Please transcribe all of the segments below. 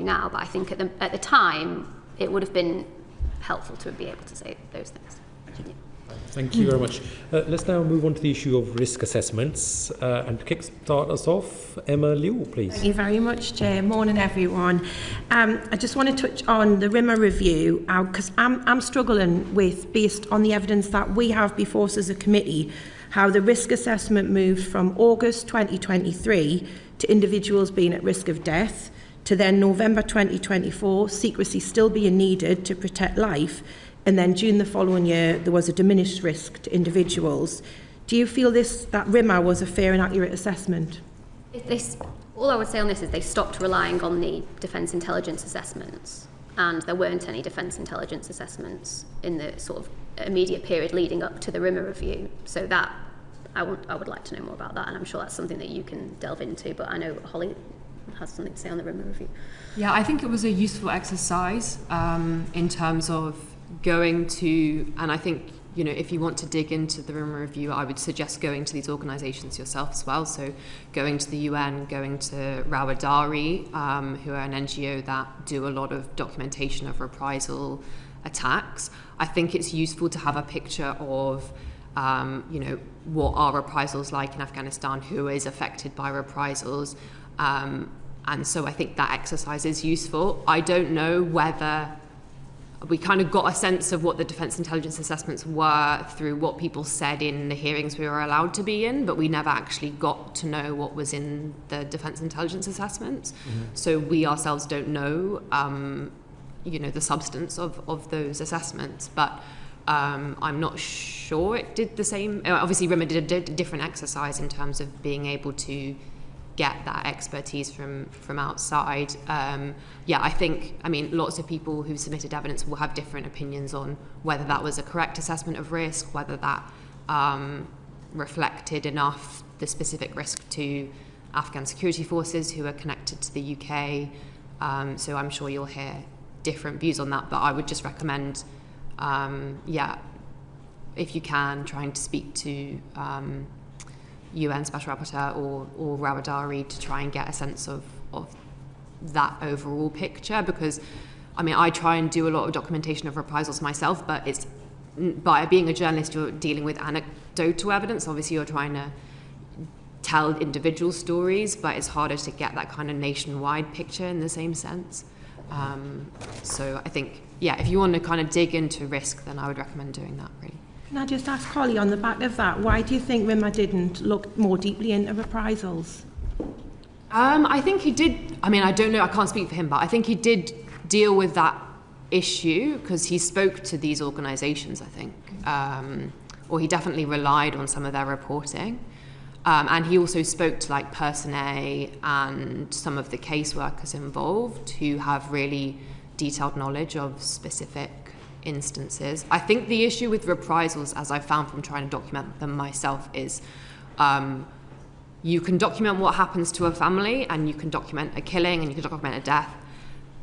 now, but I think at the time it would have been helpful to be able to say those things. Thank you very much. Let's now move on to the issue of risk assessments. And to kickstart us off, Emma Liu, please. Thank you very much, Chair. Morning, everyone. I just want to touch on the RIMA review, because I'm struggling with, based on the evidence that we have before us as a committee, how the risk assessment moved from August 2023 to individuals being at risk of death, to then November 2024, secrecy still being needed to protect life, and then June the following year, there was a diminished risk to individuals. Do you feel that RIMA was a fair and accurate assessment? All I would say on this is they stopped relying on the defence intelligence assessments, and there weren't any defence intelligence assessments in the sort of immediate period leading up to the RIMA review. So that, I would like to know more about that, and I'm sure that's something that you can delve into, but I know Holly has something to say on the RIMA review. Yeah, I think it was a useful exercise in terms of going to, and I think, you know, if you want to dig into the RIMA review, I would suggest going to these organisations yourself as well. So going to the UN, going to Rawadari, who are an NGO that do a lot of documentation of reprisal attacks. I think it's useful to have a picture of, you know, what are reprisals like in Afghanistan, who is affected by reprisals. And so I think that exercise is useful. I don't know whether we kind of got a sense of what the defence intelligence assessments were through what people said in the hearings we were allowed to be in, but we never actually got to know what was in the defence intelligence assessments. Mm-hmm. So we ourselves don't know, you know, the substance of those assessments. But I'm not sure it did the same. Obviously, RIMA did a different exercise in terms of being able to get that expertise from outside. Yeah, I think, I mean, lots of people who submitted evidence will have different opinions on whether that was a correct assessment of risk, whether that reflected enough the specific risk to Afghan security forces who are connected to the UK. So I'm sure you'll hear different views on that, but I would just recommend, yeah, if you can, trying to speak to UN Special Rapporteur or Rawadari to try and get a sense of that overall picture, because I mean, I try and do a lot of documentation of reprisals myself, but it's, by being a journalist, you're dealing with anecdotal evidence. Obviously you're trying to tell individual stories, but it's harder to get that kind of nationwide picture in the same sense. So I think, yeah, if you want to kind of dig into risk, then I would recommend doing that, really. Can I just ask Holly, on the back of that, why do you think RIMA didn't look more deeply into reprisals? I think he did. I mean, I don't know, I can't speak for him, but I think he did deal with that issue because he spoke to these organisations, I think. Or he definitely relied on some of their reporting. And he also spoke to like Person A and some of the caseworkers involved who have really detailed knowledge of specific instances. I think the issue with reprisals, as I found from trying to document them myself, is you can document what happens to a family and you can document a killing and you can document a death.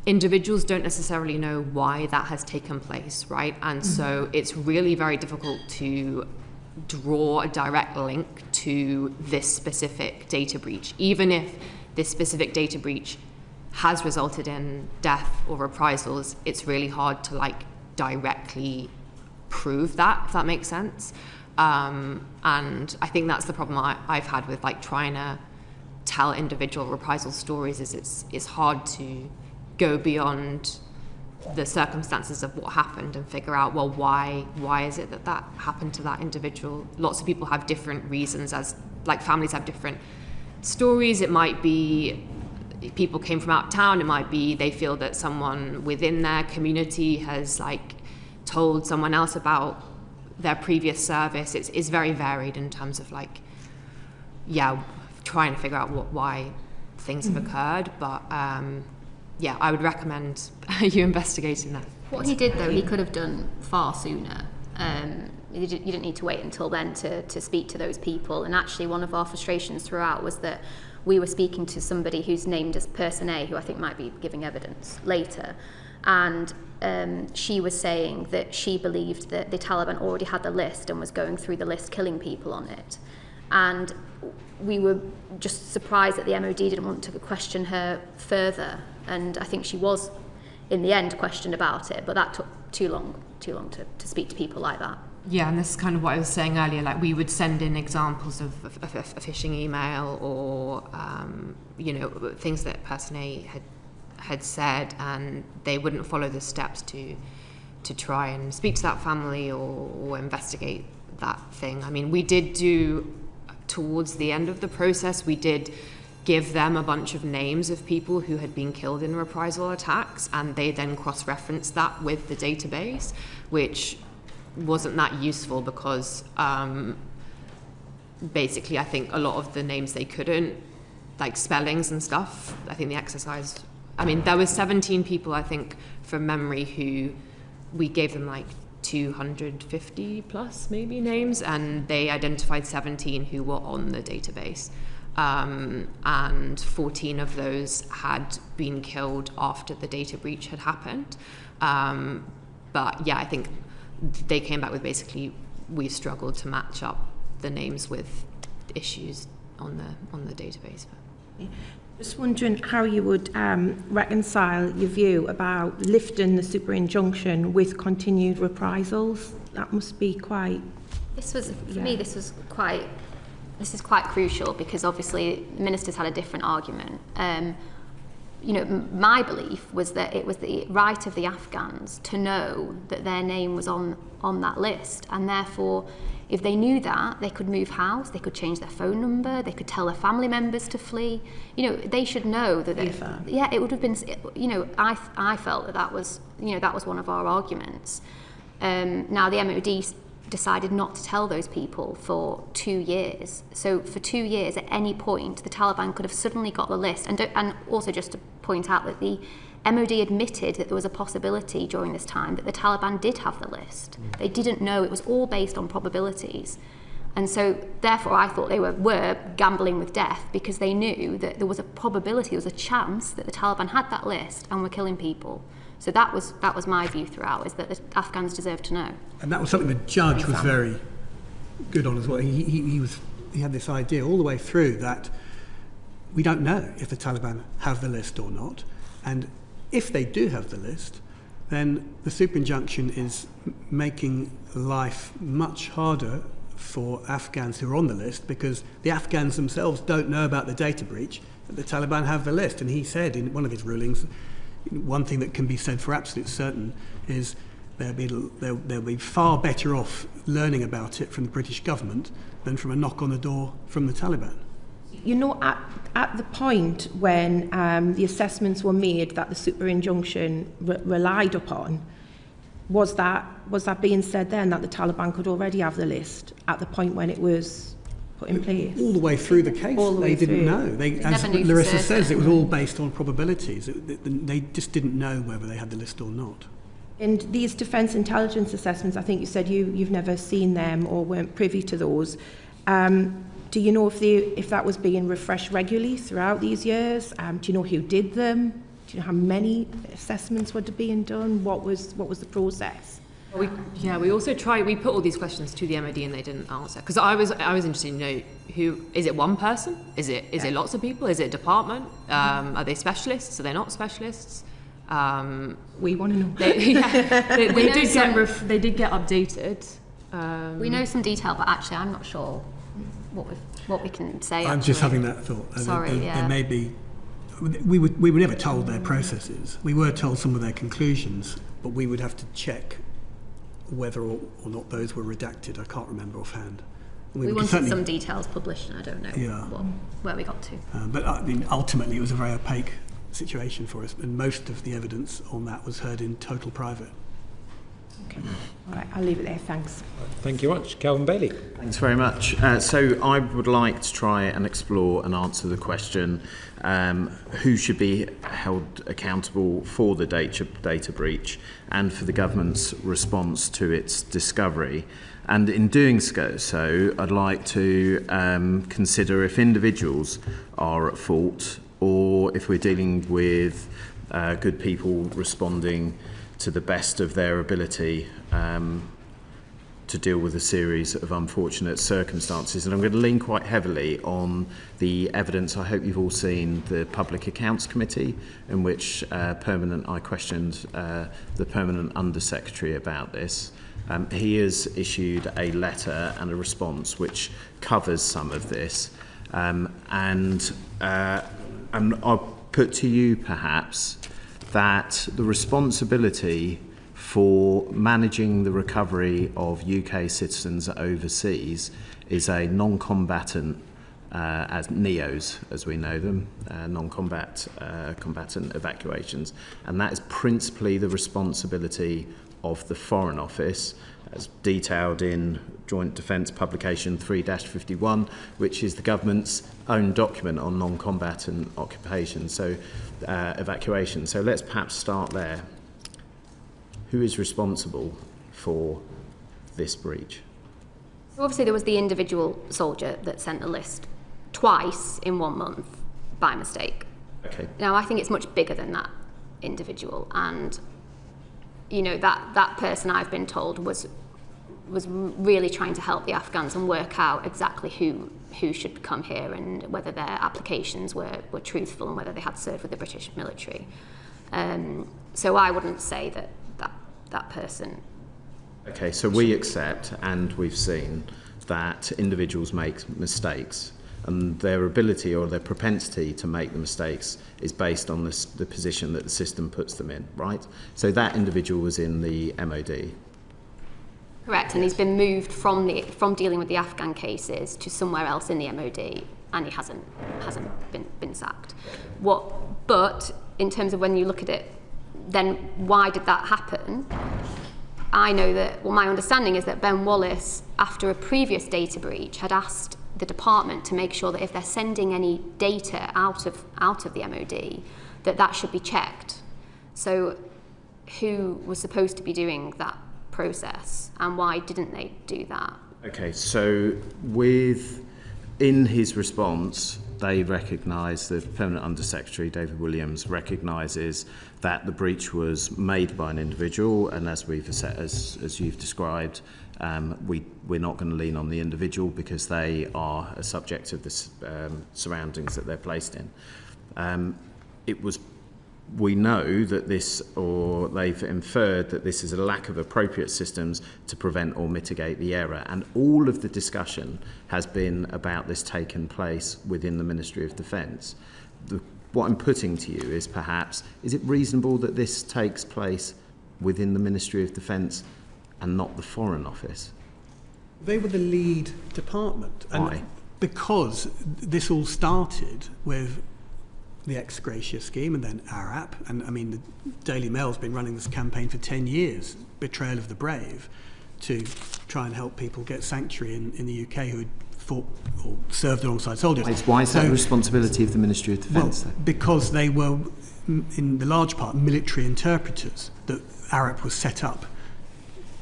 Individuals don't necessarily know why that has taken place, right? And so it's really very difficult to draw a direct link to this specific data breach, even if this specific data breach has resulted in death or reprisals. It's really hard to like directly prove that, if that makes sense. And I think that's the problem I've had with like trying to tell individual reprisal stories, is it's hard to go beyond the circumstances of what happened and figure out, well, why is it that happened to that individual? Lots of people have different reasons, as like families have different stories. It might be people came from out of town, it might be they feel that someone within their community has like told someone else about their previous service. It's very varied in terms of like, yeah, trying to figure out why things have occurred. But yeah, I would recommend you investigating that. What he did though, he could have done far sooner. You didn't need to wait until then to speak to those people. And actually one of our frustrations throughout was that we were speaking to somebody who's named as Person A, who I think might be giving evidence later. And she was saying that she believed that the Taliban already had the list and was going through the list killing people on it. And we were just surprised that the MOD didn't want to question her further. And I think she was, in the end, questioned about it, but that took too long to speak to people like that. Yeah, and this is kind of what I was saying earlier, like we would send in examples of a phishing email or, things that person A had said, and they wouldn't follow the steps to try and speak to that family or investigate that thing. I mean, we did do, towards the end of the process, we did give them a bunch of names of people who had been killed in reprisal attacks, and they then cross-referenced that with the database, which wasn't that useful because basically I think a lot of the names they couldn't, like spellings and stuff, I think the exercise, I mean, there was 17 people, I think, from memory, who we gave them like 250 plus maybe names, and they identified 17 who were on the database. And 14 of those had been killed after the data breach had happened. But yeah, I think they came back with basically, we struggled to match up the names with issues on the database. Just wondering how you would reconcile your view about lifting the super injunction with continued reprisals. That must be quite... This was, for me, this is quite crucial, because obviously ministers had a different argument. My belief was that it was the right of the Afghans to know that their name was on that list, and therefore, if they knew that, they could move house, they could change their phone number, they could tell their family members to flee. They should know that. It would have been. I felt that was one of our arguments. Now the MOD decided not to tell those people for 2 years. So for 2 years, at any point, the Taliban could have suddenly got the list. And also just to point out that the MOD admitted that there was a possibility during this time that the Taliban did have the list. They didn't know. It was all based on probabilities. And so therefore I thought they were gambling with death, because they knew that there was a probability, there was a chance that the Taliban had that list and were killing people. So that was my view throughout, is that the Afghans deserve to know. And that was something the judge was very good on as well. He had this idea all the way through that we don't know if the Taliban have the list or not, and if they do have the list, then the super injunction is making life much harder for Afghans who are on the list, because the Afghans themselves don't know about the data breach, that the Taliban have the list. And he said in one of his rulings, one thing that can be said for absolute certain is they'll be far better off learning about it from the British government than from a knock on the door from the Taliban. At the point when the assessments were made that the super injunction relied upon, was that being said then that the Taliban could already have the list at the point when it was put in place? All the way through the case, they didn't know. As Larissa says, it was all based on probabilities. They just didn't know whether they had the list or not. And these defence intelligence assessments, I think you said you've never seen them or weren't privy to those. Do you know if that was being refreshed regularly throughout these years? Do you know who did them? Do you know how many assessments were being done? What was the process? We also we put all these questions to the MOD and they didn't answer. Because I was interested to know, who is it? One person? Is it lots of people? Is it a department? Are they specialists? Are they not specialists? We want to know. They did get updated. We know some detail, but actually I'm not sure what we can say. I'm just having that thought. Sorry, there may be. We were never told their processes. We were told some of their conclusions, but we would have to check whether or not those were redacted. I can't remember offhand. We wanted some details published, and I don't know where we got to. But I mean, ultimately, it was a very opaque situation for us, and most of the evidence on that was heard in total private. Okay. All right, I'll leave it there. Thanks. Thank you much. Calvin Bailey. Thanks very much. So I would like to try and explore and answer the question, who should be held accountable for the data breach and for the government's response to its discovery. And in doing so, I'd like to consider if individuals are at fault or if we're dealing with good people responding to the best of their ability to deal with a series of unfortunate circumstances. And I'm going to lean quite heavily on the evidence. I hope you've all seen the Public Accounts Committee, in which I questioned the Permanent Under-Secretary about this. He has issued a letter and a response which covers some of this. And I'll put to you, perhaps, that the responsibility for managing the recovery of UK citizens overseas is a non-combatant, as NEOs, as we know them, combatant evacuations. And that is principally the responsibility of the Foreign Office, as detailed in Joint Defence Publication 3-51, which is the government's own document on non-combatant occupation, evacuation. So let's perhaps start there. Who is responsible for this breach? Obviously, there was the individual soldier that sent the list twice in 1 month by mistake. Okay. Now, I think it's much bigger than that individual, and that person, I've been told, was really trying to help the Afghans and work out exactly who should come here and whether their applications were truthful and whether they had served with the British military. So I wouldn't say that person. Okay, so we accept, and we've seen, that individuals make mistakes, and their ability or their propensity to make the mistakes is based on the position that the system puts them in, right? So that individual was in the MOD. Correct, and he's been moved from dealing with the Afghan cases to somewhere else in the MOD, and he hasn't been sacked. But in terms of when you look at it, then why did that happen? I know that, my understanding is that Ben Wallace, after a previous data breach, had asked the department to make sure that if they're sending any data out of the MOD, that should be checked. So who was supposed to be doing that process, and why didn't they do that? Okay, so in his response, they recognise, the Permanent Under-Secretary, David Williams, recognises that the breach was made by an individual, and as you've described, we're not going to lean on the individual because they are a subject of the surroundings that they're placed in. We know that they've inferred that this is a lack of appropriate systems to prevent or mitigate the error. And all of the discussion has been about this taking place within the Ministry of Defence. What I'm putting to you is perhaps, is it reasonable that this takes place within the Ministry of Defence and not the Foreign Office? They were the lead department. Why? And because this all started with the ex gratia scheme and then ARAP, and I mean the Daily Mail's been running this campaign for 10 years, Betrayal of the Brave, to try and help people get sanctuary in the UK who had fought or served alongside soldiers. Why is that the responsibility of the Ministry of Defence? Well, because they were, in the large part, military interpreters that ARAP was set up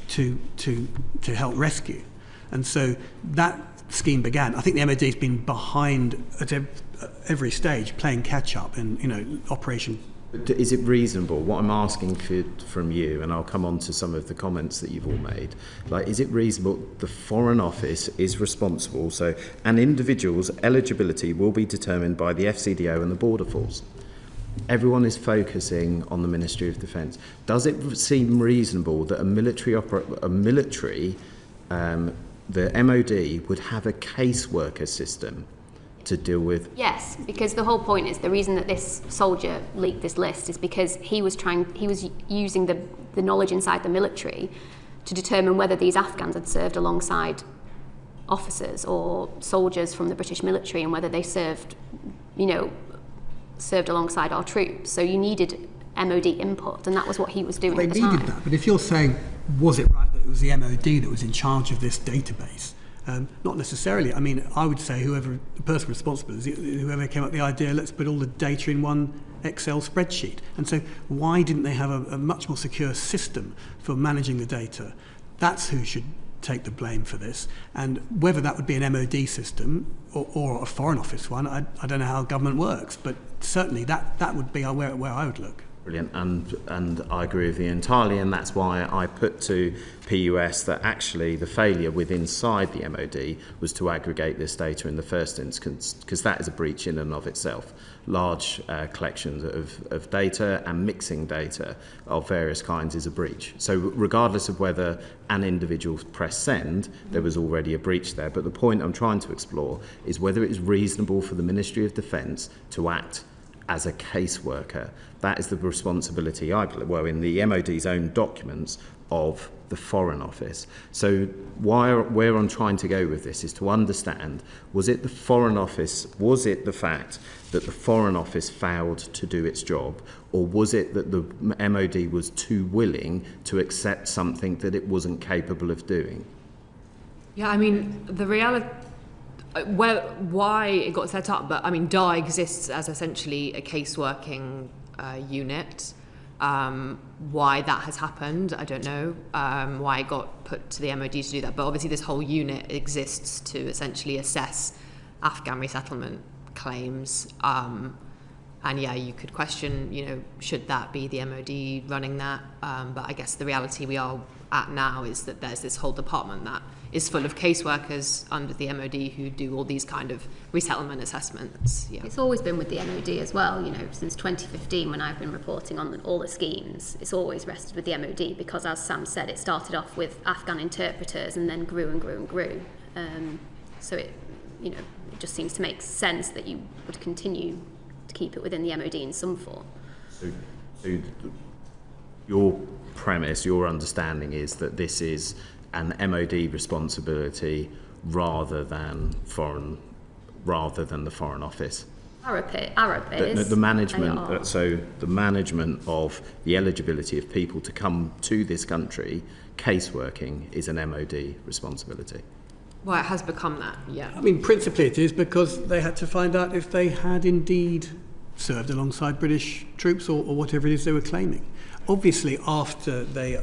to help rescue. And so that scheme began. I think the MOD's been behind at every stage, playing catch-up and, Operation... Is it reasonable, what I'm asking from you, and I'll come on to some of the comments that you've all made, is it reasonable the Foreign Office is responsible, so an individual's eligibility will be determined by the FCDO and the Border Force? Everyone is focusing on the Ministry of Defence. Does it seem reasonable that the MOD would have a caseworker system to deal with? Yes, because the whole point is the reason that this soldier leaked this list is because he was using the knowledge inside the military to determine whether these Afghans had served alongside officers or soldiers from the British military and whether they served alongside our troops. So you needed MOD input, and that was what he was doing at the time. They needed that, but if you're saying, was it right that it was the MOD that was in charge of this database? Not necessarily. I mean, I would say the person responsible is whoever came up with the idea, let's put all the data in one Excel spreadsheet. And so why didn't they have a much more secure system for managing the data? That's who should take the blame for this. And whether that would be an MOD system or a Foreign Office one, I don't know how government works, but certainly that would be where I would look. Brilliant, and I agree with you entirely, and that's why I put to PUS that actually the failure within inside the MOD was to aggregate this data in the first instance, because that is a breach in and of itself. Large collections of data and mixing data of various kinds is a breach. So regardless of whether an individual pressed send, there was already a breach there. But the point I'm trying to explore is whether it is reasonable for the Ministry of Defence to act as a caseworker. That is the responsibility, in the MOD's own documents, of the Foreign Office. So where I'm trying to go with this is to understand, was it the Foreign Office, was it the fact that the Foreign Office failed to do its job, or was it that the MOD was too willing to accept something that it wasn't capable of doing? Yeah, I mean, the reality, why it got set up, but I mean, DAR exists as essentially a case-working unit. Why that has happened, I don't know. Why it got put to the MOD to do that, but obviously this whole unit exists to essentially assess Afghan resettlement claims. And yeah, you could question, should that be the MOD running that? But I guess the reality we are at now is that there's this whole department that is full of caseworkers under the MOD who do all these kind of resettlement assessments. Yeah. It's always been with the MOD as well, since 2015 when I've been reporting on all the schemes. It's always rested with the MOD because, as Sam said, it started off with Afghan interpreters and then grew and grew and grew. So it just seems to make sense that you would continue to keep it within the MOD in some form. So your premise, your understanding is that this is an MOD responsibility rather than the Foreign Office. Arab is. The management. So the management of the eligibility of people to come to this country, caseworking, is an MOD responsibility. Well, it has become that. Yeah. I mean, principally it is because they had to find out if they had indeed served alongside British troops or whatever it is they were claiming. Obviously, after they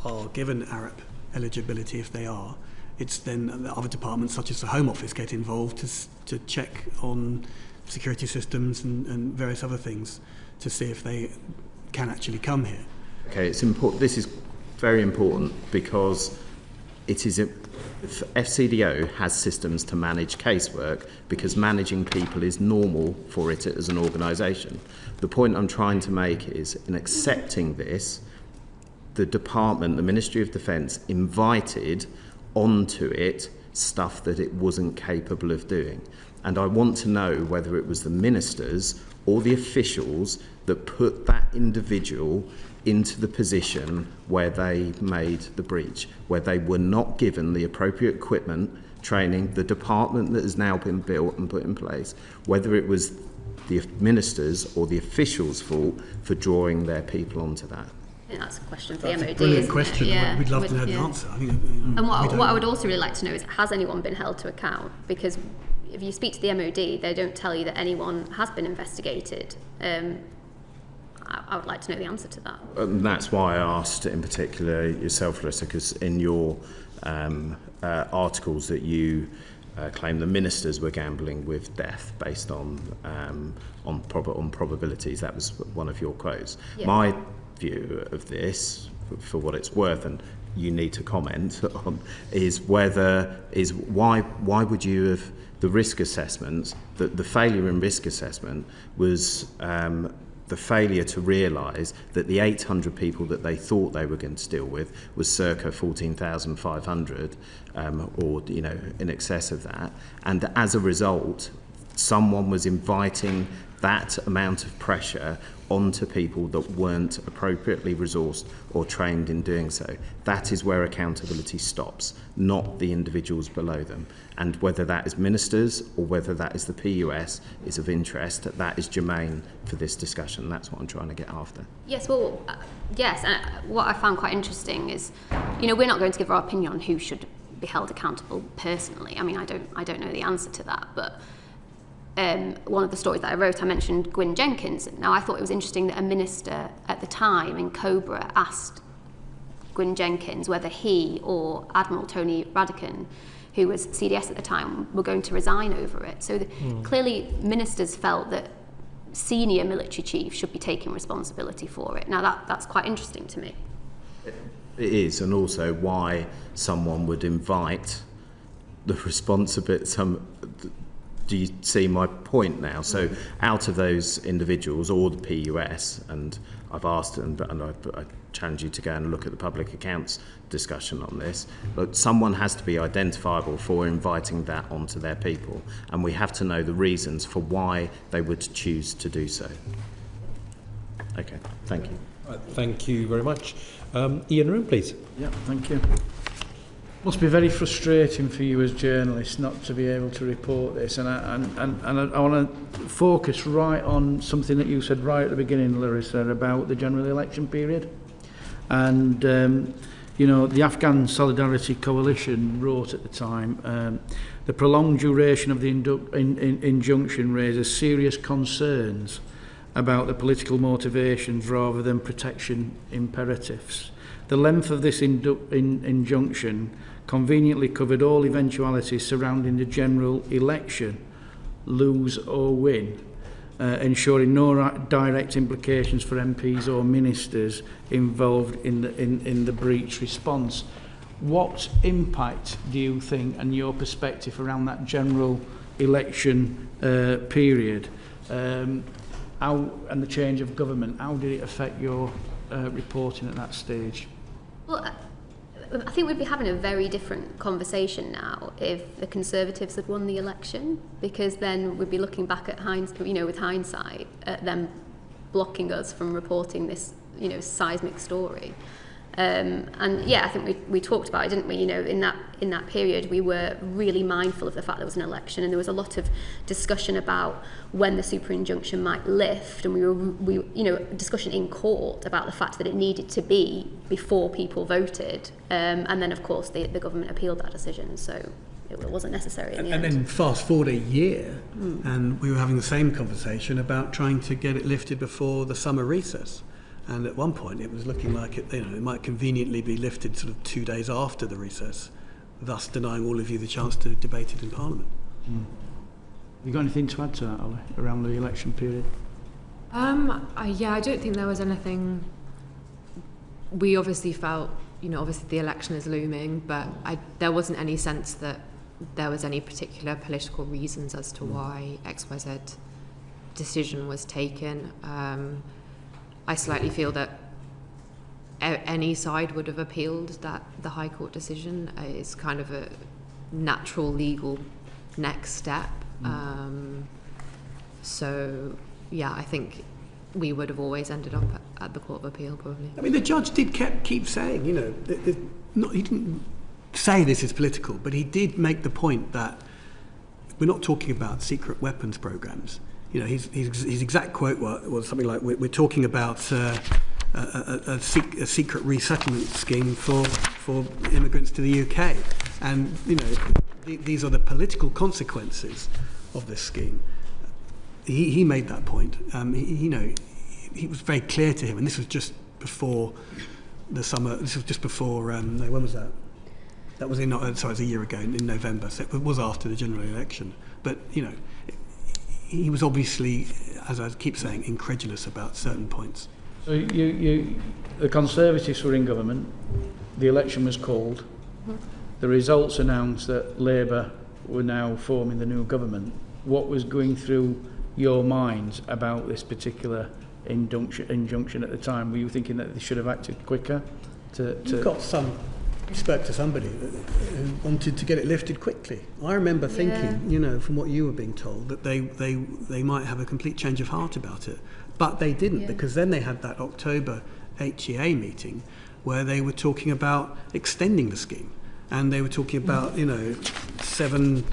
are given Arab eligibility, if they are, it's then the other departments such as the Home Office get involved to check on security systems and various other things to see if they can actually come here. Okay, it's important. This is very important because it is FCDO has systems to manage casework because managing people is normal for it as an organisation. The point I'm trying to make is, in accepting this, the department, the Ministry of Defence, invited onto it stuff that it wasn't capable of doing. And I want to know whether it was the ministers or the officials that put that individual into the position where they made the breach, where they were not given the appropriate equipment, training, the department that has now been built and put in place, whether it was the ministers or the officials' fault for drawing their people onto that. I think that's a question for the MOD. That's a brilliant question. Yeah. We'd love to know the answer. And what I would also really like to know is, has anyone been held to account? Because if you speak to the MOD, they don't tell you that anyone has been investigated. I would like to know the answer to that. And that's why I asked in particular yourself, Larissa, because in your articles that you claim the ministers were gambling with death based on probabilities. That was one of your quotes. Yeah. My view of this, for what it's worth, and you need to comment on, is why would you have the risk assessments, the failure in risk assessment was the failure to realise that the 800 people that they thought they were going to deal with was circa 14,500 or in excess of that, and as a result someone was inviting that amount of pressure onto people that weren't appropriately resourced or trained in doing so. That is where accountability stops, not the individuals below them. And whether that is ministers or whether that is the PUS is of interest. That is germane for this discussion. That's what I'm trying to get after. Yes, well, yes. And what I found quite interesting is, we're not going to give our opinion on who should be held accountable personally. I mean, I don't know the answer to that, but one of the stories that I wrote, I mentioned Gwyn Jenkins. Now, I thought it was interesting that a minister at the time in Cobra asked Gwyn Jenkins whether he or Admiral Tony Radican, who was CDS at the time, were going to resign over it. So clearly ministers felt that senior military chief should be taking responsibility for it. Now that's quite interesting to me. It is, and also why someone would invite the responsibility. Do you see my point now? So out of those individuals or the PUS, and I've asked and I challenge you to go and look at the public accounts discussion on this, but someone has to be identifiable for inviting that onto their people, and we have to know the reasons for why they would choose to do so. Okay, thank you. Thank you very much. Ian Room, please. Yeah, thank you. Must be very frustrating for you as journalists not to be able to report this, and I want to focus right on something that you said right at the beginning, Larissa, about the general election period. And you know, the Afghan Solidarity Coalition wrote at the time, the prolonged duration of the injunction raises serious concerns about the political motivations rather than protection imperatives. The length of this injunction conveniently covered all eventualities surrounding the general election, lose or win, ensuring no direct implications for MPs or ministers involved in the breach response. What impact do you think, and your perspective around that general election period, how, and the change of government, how did it affect your reporting at that stage? Well, I think we'd be having a very different conversation now if the Conservatives had won the election, because then we'd be looking back at with hindsight at them blocking us from reporting this, seismic story. And yeah, I think we talked about it, didn't we? In that period, we were really mindful of the fact there was an election, and there was a lot of discussion about when the super injunction might lift, and we discussion in court about the fact that it needed to be before people voted, and then of course the government appealed that decision, so it wasn't necessary in the end. And then fast forward a year, and we were having the same conversation about trying to get it lifted before the summer recess. And at one point, it was looking like it might conveniently be lifted sort of 2 days after the recess, thus denying all of you the chance to debate it in Parliament. Have you got anything to add to that, Ollie, around the election period? I don't think there was anything. We obviously felt, obviously the election is looming, but there wasn't any sense that there was any particular political reasons as to why XYZ decision was taken. I slightly feel that any side would have appealed the High Court decision. It's kind of a natural legal next step. So, yeah, I think we would have always ended up at the Court of Appeal, probably. I mean, the judge did keep saying, he didn't say this is political, but he did make the point that we're not talking about secret weapons programs. His exact quote was something like, "We're talking about a secret resettlement scheme for immigrants to the UK, and these are the political consequences of this scheme." He made that point. He was very clear to him, and this was just before the summer. This was just before. When was that? That was it was a year ago in November. So it was after the general election. But he was obviously, as I keep saying, incredulous about certain points. So the Conservatives were in government, the election was called, the results announced that Labour were now forming the new government. What was going through your minds about this particular injunction at the time? Were you thinking that they should have acted quicker? You spoke to somebody who wanted to get it lifted quickly. I remember thinking, from what you were being told, that they might have a complete change of heart about it. But they didn't, because then they had that October HEA meeting where they were talking about extending the scheme. And they were talking about, £7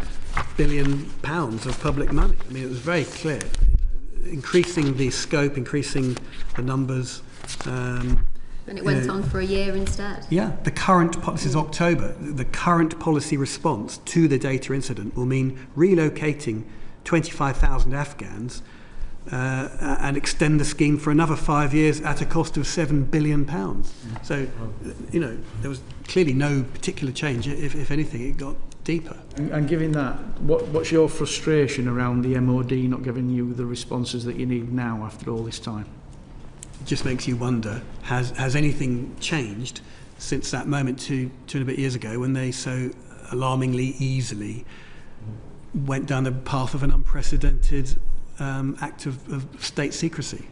billion of public money. I mean, it was very clear. Increasing the scope, increasing the numbers. And it went on for a year instead. Yeah, this is October, the current policy response to the data incident will mean relocating 25,000 Afghans and extend the scheme for another 5 years at a cost of £7 billion. So, there was clearly no particular change. If anything, it got deeper. And given that, what's your frustration around the MOD not giving you the responses that you need now after all this time? It just makes you wonder, has anything changed since that moment two and a bit years ago when they so alarmingly easily went down the path of an unprecedented act of state secrecy?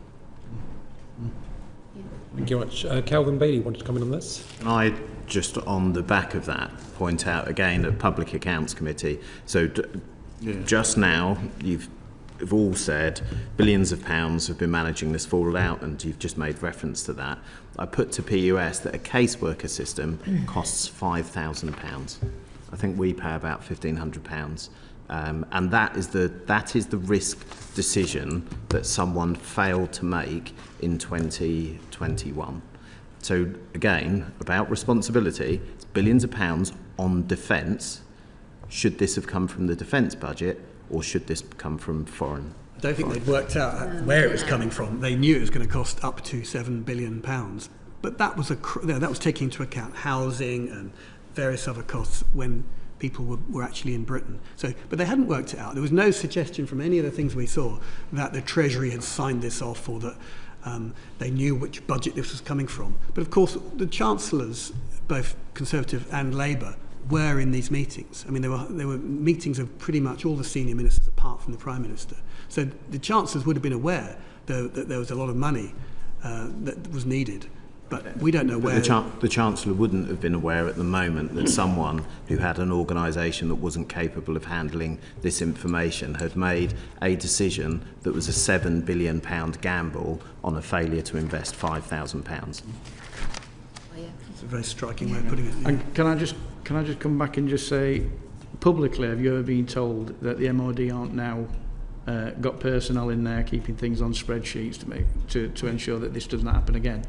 Thank you very much. Calvin Bailey wanted to comment on this. And I just on the back of that point out again at Public Accounts Committee. So just now you've all said billions of pounds have been managing this fallout, and you've just made reference to that. I put to PUS that a caseworker system costs £5,000. I think we pay about £1,500. And that is the risk decision that someone failed to make in 2021. So again, about responsibility, it's billions of pounds on defence. Should this have come from the defence budget, or should this come from foreign? I don't think they'd worked out where it was coming from. They knew it was going to cost up to £7 billion, but that was that was taking into account housing and various other costs when people were actually in Britain. So, but they hadn't worked it out. There was no suggestion from any of the things we saw that the Treasury had signed this off, or that they knew which budget this was coming from. But of course, the Chancellors, both Conservative and Labour, were in these meetings. I mean, there were meetings of pretty much all the senior ministers apart from the Prime Minister. So the Chancellors would have been aware that there was a lot of money that was needed. But we don't know where. The Chancellor wouldn't have been aware at the moment that someone who had an organisation that wasn't capable of handling this information had made a decision that was a £7 billion gamble on a failure to invest £5,000. It's a very striking way of putting it. Yeah. And can I just come back and just say, publicly, have you ever been told that the MOD aren't now got personnel in there keeping things on spreadsheets to ensure that this doesn't happen again?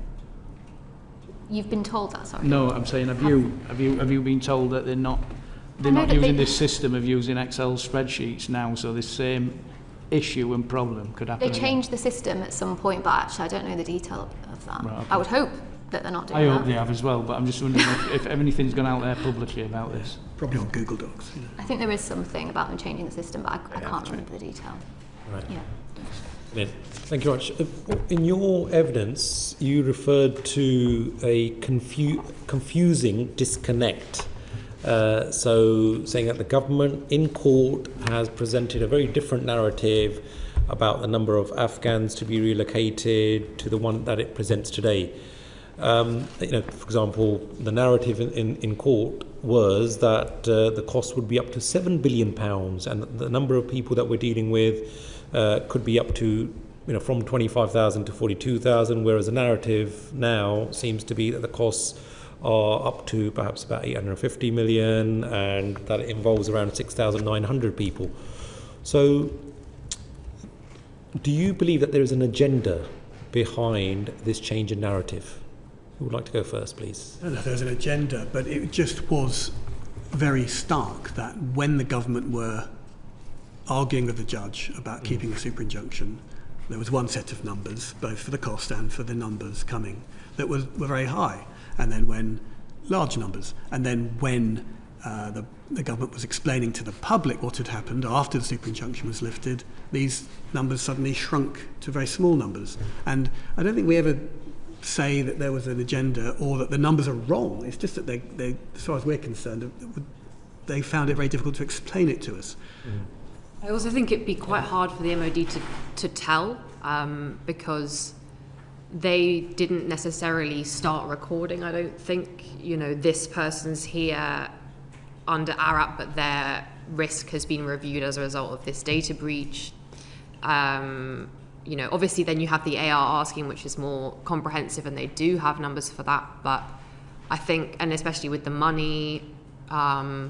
You've been told that, sorry? No, I'm saying have you been told that they're not using this system of using Excel spreadsheets now, so this same issue and problem could happen? They changed the system at some point, but actually I don't know the detail of that. Right, okay. I would hope that they're not doing that. that. I hope they have as well, but I'm just wondering if anything's gone out there publicly about this. Probably on Google Docs. You know. I think there is something about them changing the system, but I can't remember the detail. Right. Yeah. Thank you very much. In your evidence, you referred to a confusing disconnect. So saying that the government in court has presented a very different narrative about the number of Afghans to be relocated to the one that it presents today. For example, the narrative in court was that the cost would be up to £7 billion, and the number of people that we're dealing with could be up to, from 25,000 to 42,000, whereas the narrative now seems to be that the costs are up to perhaps about 850 million, and that it involves around 6,900 people. So, do you believe that there is an agenda behind this change in narrative? Who would like to go first, please? I don't know if there's an agenda, but it just was very stark that when the government were arguing with the judge about keeping the super injunction, there was one set of numbers, both for the cost and for the numbers coming, that were very high. And then when large numbers, and then when the government was explaining to the public what had happened after the super injunction was lifted, these numbers suddenly shrunk to very small numbers. And I don't think we ever say that there was an agenda or that the numbers are wrong. It's just that they as far as we're concerned, they found it very difficult to explain it to us. I also think it'd be quite hard for the MOD to tell because they didn't necessarily start recording. I don't think, this person's here under ARAP, but their risk has been reviewed as a result of this data breach. Obviously then you have the AR asking, which is more comprehensive, and they do have numbers for that. But I think, and especially with the money, I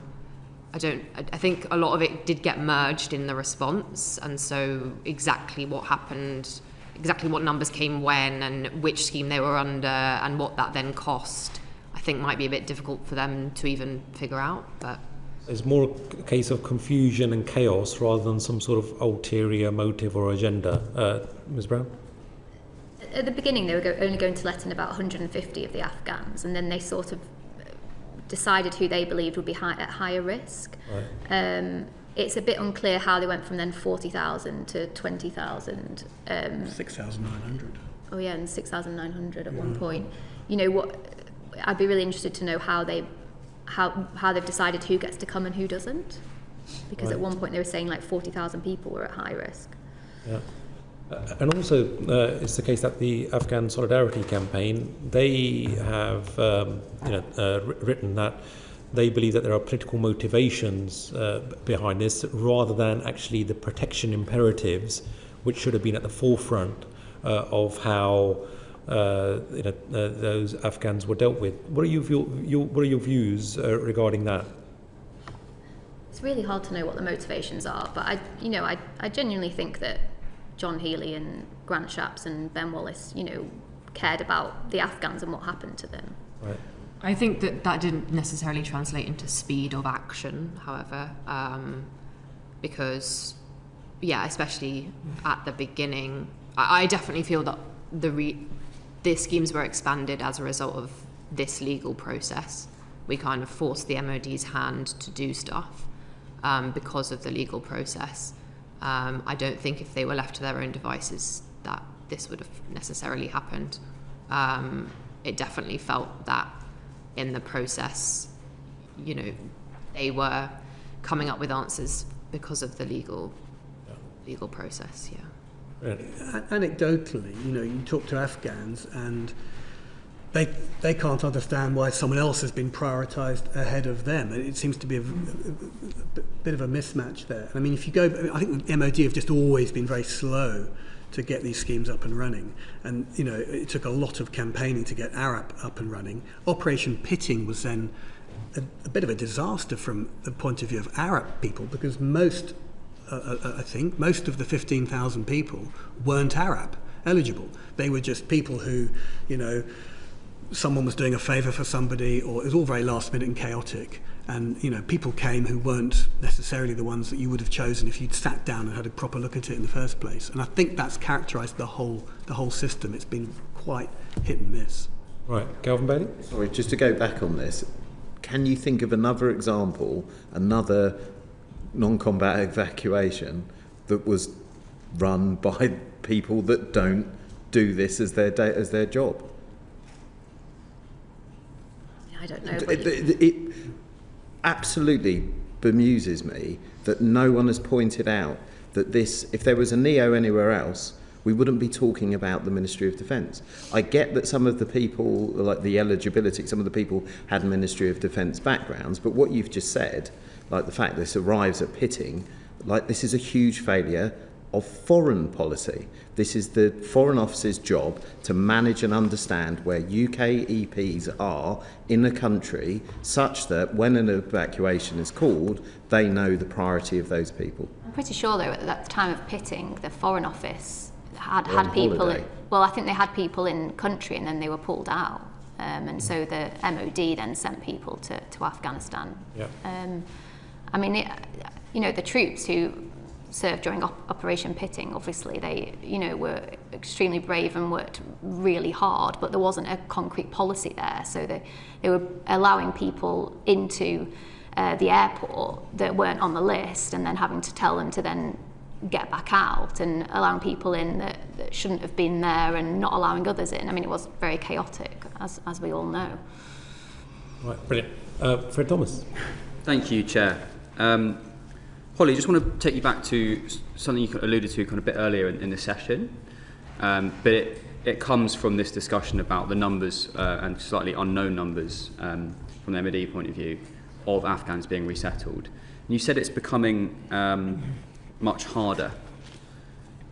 think a lot of it did get merged in the response, and so exactly what happened, exactly what numbers came when, and which scheme they were under, and what that then cost, I think might be a bit difficult for them to even figure out. But it's more a case of confusion and chaos rather than some sort of ulterior motive or agenda. Ms. Brown? At the beginning, they were only going to let in about 150 of the Afghans, and then they sort of decided who they believed would be at higher risk. Right. It's a bit unclear how they went from then 40,000 to 20,000. 6,900. Oh yeah, and 6,900 at one point. You know what? I'd be really interested to know how they've decided who gets to come and who doesn't, because at one point they were saying like 40,000 people were at high risk. Yeah. And also, it's the case that the Afghan Solidarity Campaign, they have written that they believe that there are political motivations behind this, rather than actually the protection imperatives, which should have been at the forefront of how those Afghans were dealt with. What are your views regarding that? It's really hard to know what the motivations are, but I genuinely think that John Healey and Grant Shapps and Ben Wallace, cared about the Afghans and what happened to them. Right. I think that didn't necessarily translate into speed of action, however, because, especially at the beginning, I definitely feel that the schemes were expanded as a result of this legal process. We kind of forced the MOD's hand to do stuff because of the legal process. I don't think if they were left to their own devices that this would have necessarily happened. It definitely felt that in the process, they were coming up with answers because of the legal process, Anecdotally, you talk to Afghans and they can't understand why someone else has been prioritised ahead of them. It seems to be a bit of a mismatch there. I mean, if you go, I think the MOD have just always been very slow to get these schemes up and running. And, it took a lot of campaigning to get ARAP up and running. Operation Pitting was then a bit of a disaster from the point of view of ARAP people, because I think most of the 15,000 people weren't ARAP eligible. They were just people who, someone was doing a favour for somebody, or it was all very last minute and chaotic. And, people came who weren't necessarily the ones that you would have chosen if you'd sat down and had a proper look at it in the first place. And I think that's characterised the whole system. It's been quite hit and miss. Right. Calvin Bailey? Sorry, just to go back on this, can you think of another example, another non-combat evacuation that was run by people that don't do this as their job? I don't know. It absolutely bemuses me that no one has pointed out that this, if there was a NEO anywhere else, we wouldn't be talking about the Ministry of Defence. I get that some of the people, like the eligibility, some of the people had Ministry of Defence backgrounds, but what you've just said, like the fact this arrives at Pitting, like this is a huge failure of foreign policy. This is the Foreign Office's job to manage and understand where UK EPs are in a country, such that when an evacuation is called, they know the priority of those people. I'm pretty sure, though, at the time of Pitting, the Foreign Office had people. Holiday. Well, I think they had people in country, and then they were pulled out, and so the MOD then sent people to Afghanistan. Yeah. I mean, the troops who served during Operation Pitting, obviously they, were extremely brave and worked really hard, but there wasn't a concrete policy there. So they were allowing people into the airport that weren't on the list, and then having to tell them to then get back out, and allowing people in that shouldn't have been there, and not allowing others in. I mean, it was very chaotic, as we all know. Right, brilliant. Fred Thomas. Thank you, Chair. Holly, just want to take you back to something you alluded to kind of a bit earlier in the session, but it comes from this discussion about the numbers and slightly unknown numbers from the MOD point of view of Afghans being resettled. And you said it's becoming much harder,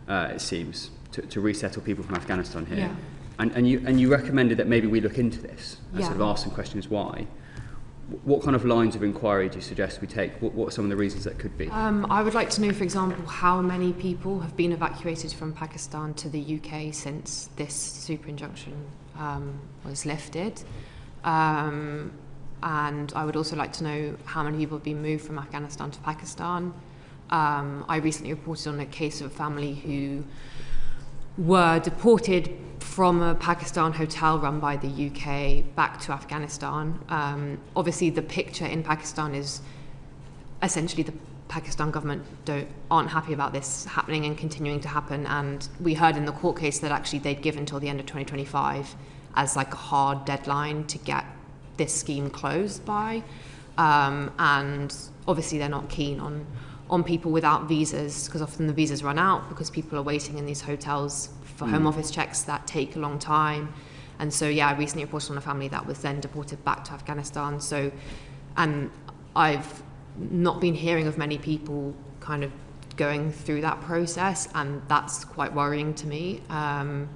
it seems, to resettle people from Afghanistan here. Yeah. And you recommended that maybe we look into this and Yeah. sort of ask some questions why. What kind of lines of inquiry do you suggest we take? What are some of the reasons that could be? I would like to know, for example, how many people have been evacuated from Pakistan to the UK since this super injunction was lifted. And I would also like to know how many people have been moved from Afghanistan to Pakistan. I recently reported on a case of a family who were deported from a Pakistan hotel run by the UK back to Afghanistan. Obviously, the picture in Pakistan is essentially the Pakistan government aren't happy about this happening and continuing to happen. And we heard in the court case that actually they'd give until the end of 2025 as like a hard deadline to get this scheme closed by. And obviously they're not keen on people without visas, because often the visas run out because people are waiting in these hotels for Home Office checks that take a long time. And so, yeah, I recently reported on a family that was then deported back to Afghanistan. So, and I've not been hearing of many people kind of going through that process, and that's quite worrying to me. And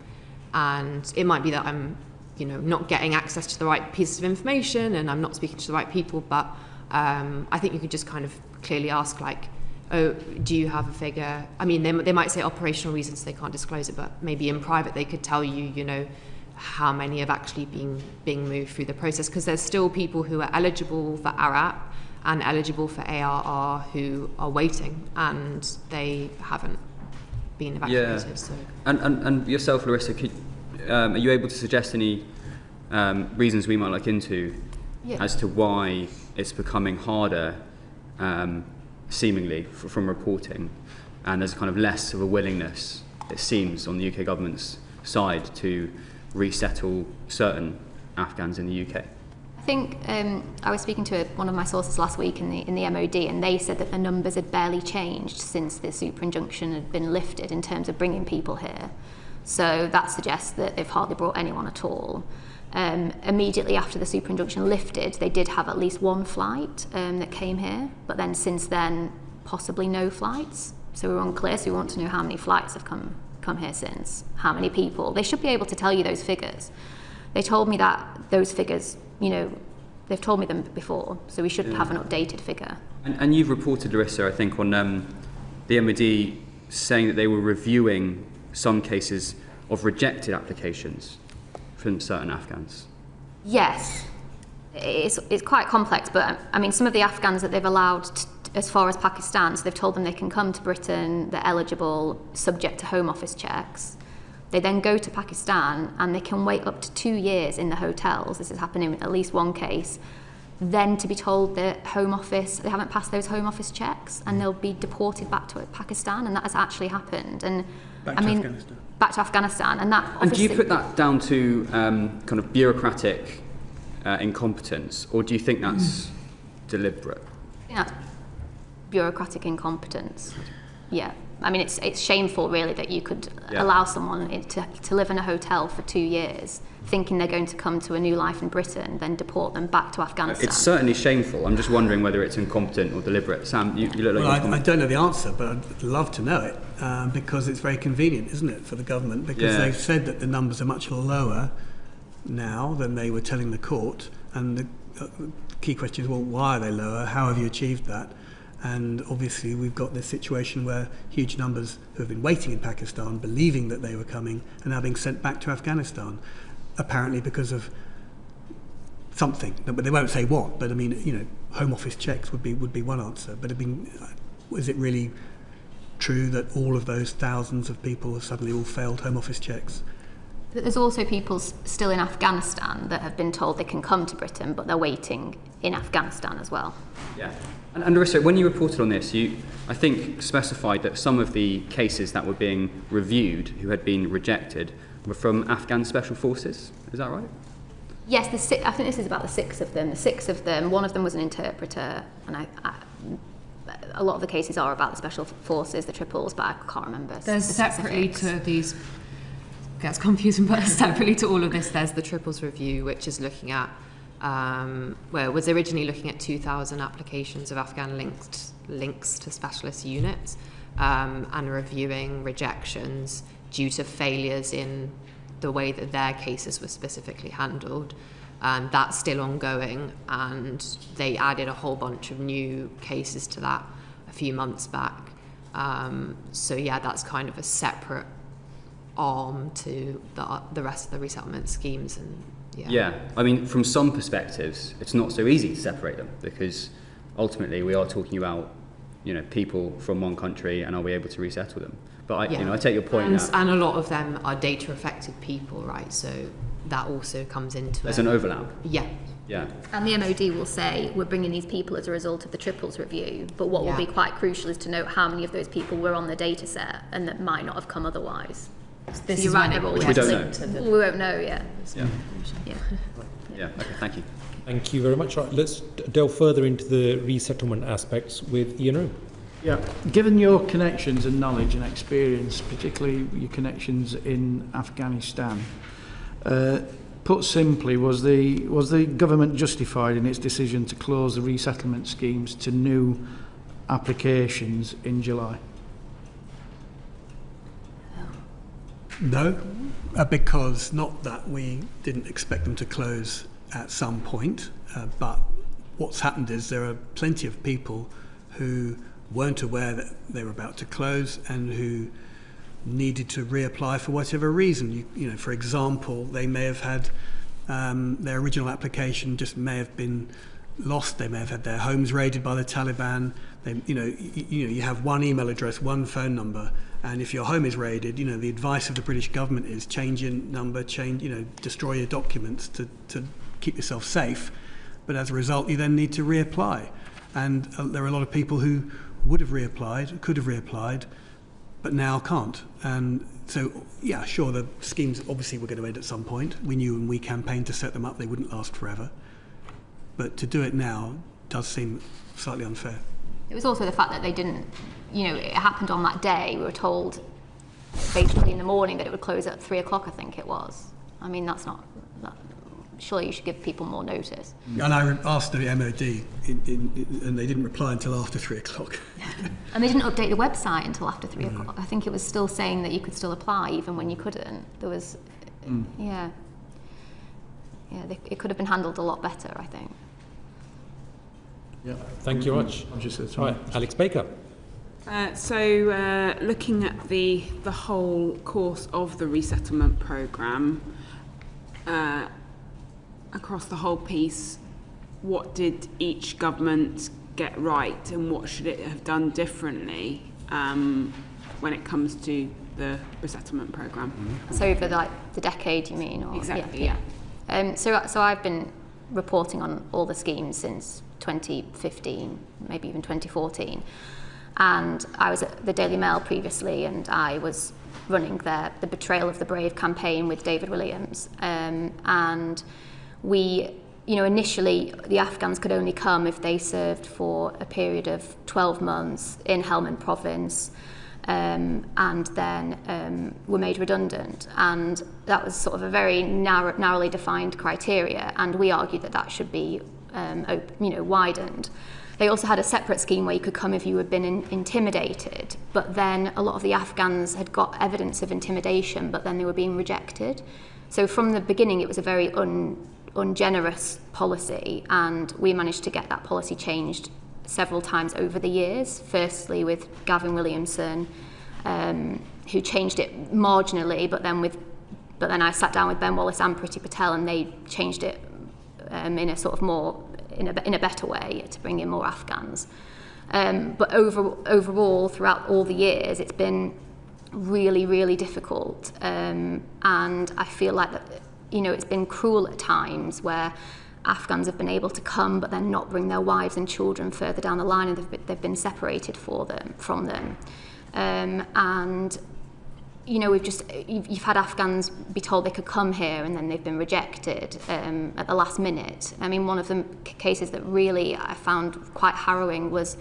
it might be that I'm, not getting access to the right pieces of information and I'm not speaking to the right people, but I think you could just kind of clearly ask, like, oh, do you have a figure? I mean, they might say operational reasons they can't disclose it, but maybe in private they could tell you, how many have actually been being moved through the process, because there's still people who are eligible for ARAP and eligible for ARR who are waiting, and they haven't been evacuated. Yeah. So. And yourself, Larissa, are you able to suggest any reasons we might look into as to why it's becoming harder, seemingly, from reporting, and there's kind of less of a willingness, it seems, on the UK government's side to resettle certain Afghans in the UK? I think I was speaking to one of my sources last week in the MOD, and they said that the numbers had barely changed since the super injunction had been lifted in terms of bringing people here. So that suggests that they've hardly brought anyone at all. Immediately after the super injunction lifted, they did have at least one flight that came here, but then since then, possibly no flights. So we're unclear, so we want to know how many flights have come here since, how many people. They should be able to tell you those figures. They told me that those figures, they've told me them before, so we should have an updated figure. And you've reported, Larissa, I think, on the MOD saying that they were reviewing some cases of rejected applications from certain Afghans. Yes, it's quite complex, but I mean, some of the Afghans that they've allowed as far as Pakistan, so they've told them they can come to Britain, they're eligible, subject to Home Office checks. They then go to Pakistan and they can wait up to 2 years in the hotels. This has happened in at least one case. Then to be told that Home Office, they haven't passed those Home Office checks and they'll be deported back to Pakistan, and that has actually happened. And back to Afghanistan. Back to Afghanistan, and that. And do you put that down to kind of bureaucratic incompetence, or do you think that's deliberate? I think that's bureaucratic incompetence. Yeah. I mean, it's shameful, really, that you could allow someone to live in a hotel for 2 years, thinking they're going to come to a new life in Britain, then deport them back to Afghanistan. It's certainly shameful. I'm just wondering whether it's incompetent or deliberate. Sam, you look like I don't know the answer, but I'd love to know it, because it's very convenient, isn't it, for the government? Because they've said that the numbers are much lower now than they were telling the court, and the key question is, well, why are they lower? How have you achieved that? And obviously we've got this situation where huge numbers who have been waiting in Pakistan, believing that they were coming, are now being sent back to Afghanistan, apparently because of something. But they won't say what. But I mean, Home Office checks would be one answer. But is it really true that all of those thousands of people have suddenly all failed Home Office checks? There's also people still in Afghanistan that have been told they can come to Britain, but they're waiting in Afghanistan as well. Yeah. And Larissa, when you reported on this, you, I think, specified that some of the cases that were being reviewed, who had been rejected, were from Afghan special forces. Is that right? Yes, I think this is about the 6 of them. The 6 of them, one of them was an interpreter, and a lot of the cases are about the special forces, the triples, but I can't remember. There's separately to these, gets confusing, but separately to all of this, there's the triples review, which is looking at where it was originally looking at 2,000 applications of Afghan links to specialist units, and reviewing rejections due to failures in the way that their cases were specifically handled. That's still ongoing, and they added a whole bunch of new cases to that a few months back. So yeah, that's kind of a separate arm to the rest of the resettlement schemes. And yeah, I mean, from some perspectives, it's not so easy to separate them, because ultimately we are talking about, people from one country, and are we able to resettle them? But I take your point. And a lot of them are data affected people, right? So that also comes into There's an overlap. Yeah. Yeah. And the MOD will say, we're bringing these people as a result of the Triples review, but what will be quite crucial is to note how many of those people were on the data set and that might not have come otherwise. This so is when Which we don't know. We won't know, yeah. Okay, thank you. Thank you very much. Right, let's delve further into the resettlement aspects with Ian Rowe. Yeah, given your connections and knowledge and experience, particularly your connections in Afghanistan, put simply, was the government justified in its decision to close the resettlement schemes to new applications in July? No, because not that we didn't expect them to close at some point, but what's happened is there are plenty of people who weren't aware that they were about to close and who needed to reapply for whatever reason. You know, for example, they may have had their original application just may have been lost. They may have had their homes raided by the Taliban. You have one email address, one phone number, and if your home is raided, the advice of the British government is change your number, destroy your documents to keep yourself safe. But as a result, you then need to reapply. And there are a lot of people who would have reapplied, could have reapplied, but now can't. And so, yeah, sure, the schemes obviously were going to end at some point. We knew when we campaigned to set them up, they wouldn't last forever. But to do it now does seem slightly unfair. It was also the fact that they didn't, it happened on that day. We were told basically in the morning that it would close at 3 o'clock, I think it was. I mean, surely you should give people more notice. And I asked the MOD, and they didn't reply until after 3 o'clock. And they didn't update the website until after 3 o'clock. I think it was still saying that you could still apply even when you couldn't. There was, it could have been handled a lot better, I think. Yeah. Thank you very much. Right, Alex Baker. Looking at the whole course of the resettlement programme, across the whole piece, what did each government get right and what should it have done differently when it comes to the resettlement programme? So over the decade, you mean? Or, exactly, yeah. So I've been reporting on all the schemes since 2015, maybe even 2014. And I was at the Daily Mail previously, and I was running the Betrayal of the Brave campaign with David Williams. And we, initially the Afghans could only come if they served for a period of 12 months in Helmand province, and then were made redundant. And that was sort of a very narrowly defined criteria, and we argued that should be widened. They also had a separate scheme where you could come if you had been intimidated, but then a lot of the Afghans had got evidence of intimidation, but then they were being rejected. So from the beginning, it was a very ungenerous policy, and we managed to get that policy changed several times over the years. Firstly with Gavin Williamson, who changed it marginally, but then I sat down with Ben Wallace and Priti Patel, and they changed it in a sort of more in a better way to bring in more Afghans. But overall, throughout all the years, it's been really, really difficult, and I feel like that it's been cruel at times where Afghans have been able to come but then not bring their wives and children further down the line, and they've been separated from them. And you've had Afghans be told they could come here and then they've been rejected at the last minute. I mean, one of the cases that really I found quite harrowing was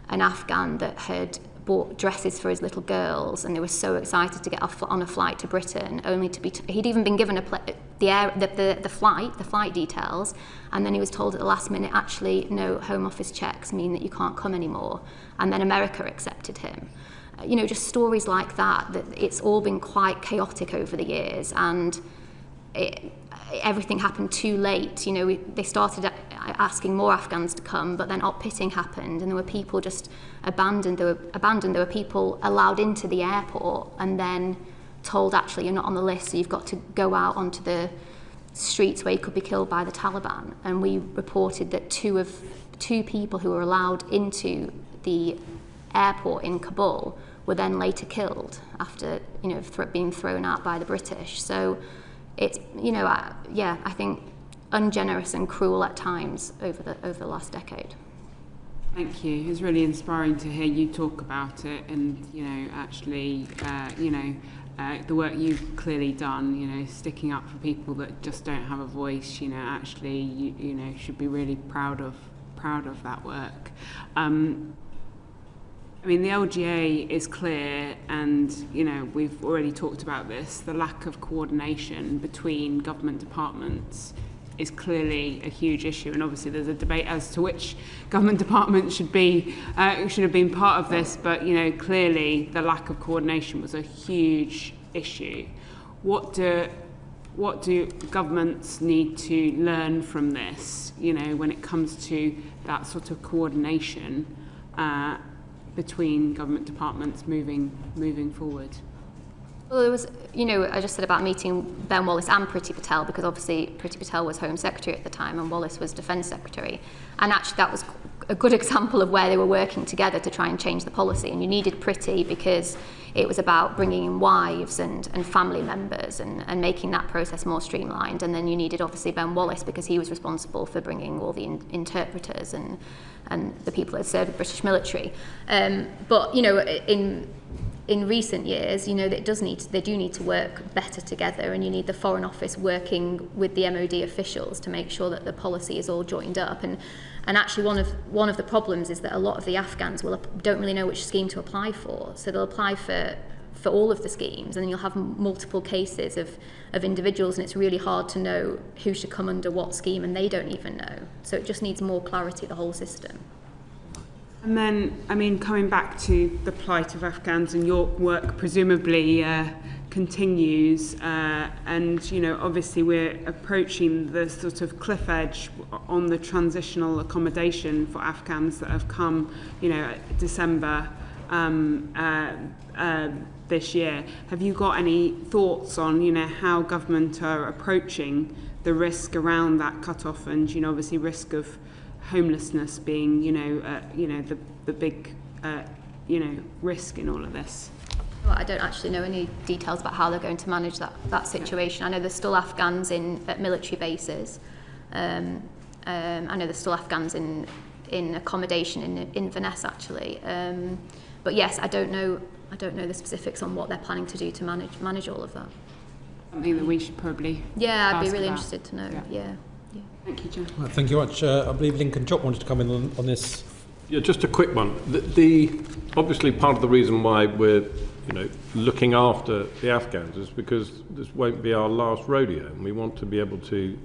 an Afghan that had bought dresses for his little girls, and they were so excited to get off on a flight to Britain, only to be he'd even been given the flight details, and then he was told at the last minute, actually no, Home Office checks mean that you can't come anymore, and then America accepted him. Just stories like that it's all been quite chaotic over the years, and everything happened too late. They started asking more Afghans to come, but then op-pitting happened, and there were people just abandoned. There were people allowed into the airport and then told, actually, you're not on the list, so you've got to go out onto the streets where you could be killed by the Taliban. And we reported that two people who were allowed into the airport in Kabul were then later killed after, you know, being thrown out by the British. So it's, you know, I think ungenerous and cruel at times over the last decade. Thank you. It was really inspiring to hear you talk about it, and you know, actually, the work you've clearly done. You know, sticking up for people that just don't have a voice. You know, actually, you know, should be really proud of that work. I mean, the LGA is clear, and you know, we've already talked about this. The lack of coordination between government departments is clearly a huge issue, and obviously there's a debate as to which government department should have been part of this, but you know, clearly the lack of coordination was a huge issue. What do governments need to learn from this, you know, when it comes to that sort of coordination between government departments moving forward? Well, there was, you know, I just said about meeting Ben Wallace and Priti Patel, because obviously Priti Patel was Home Secretary at the time and Wallace was Defence Secretary. And actually that was a good example of where they were working together to try and change the policy. And you needed Priti because it was about bringing in wives and family members and making that process more streamlined. And then you needed obviously Ben Wallace because he was responsible for bringing all the interpreters and the people that served the British military. But, you know, in recent years, you know, they do need to work better together, and you need the Foreign Office working with the MOD officials to make sure that the policy is all joined up. And actually one of the problems is that a lot of the Afghans don't really know which scheme to apply for. So they'll apply for all of the schemes, and then you'll have multiple cases of individuals, and it's really hard to know who should come under what scheme, and they don't even know. So it just needs more clarity, the whole system. And then, I mean, coming back to the plight of Afghans, and your work presumably continues, and, you know, obviously we're approaching the sort of cliff edge on the transitional accommodation for Afghans that have come, you know, December this year. Have you got any thoughts on, you know, how government are approaching the risk around that cut-off, and, you know, obviously risk of homelessness being, the big, risk in all of this? Well, I don't actually know any details about how they're going to manage that situation. I know there's still Afghans at military bases. I know there's still Afghans in accommodation in Inverness actually. But yes, I don't know the specifics on what they're planning to do to manage all of that. Something that we should probably I'd be really about. Interested to know. Yeah. Thank you, Jen. Well, thank you much. I believe Lincoln Jock wanted to come in on this. Yeah, just a quick one. The obviously part of the reason why we're looking after the Afghans is because this won't be our last rodeo, and we want to be able to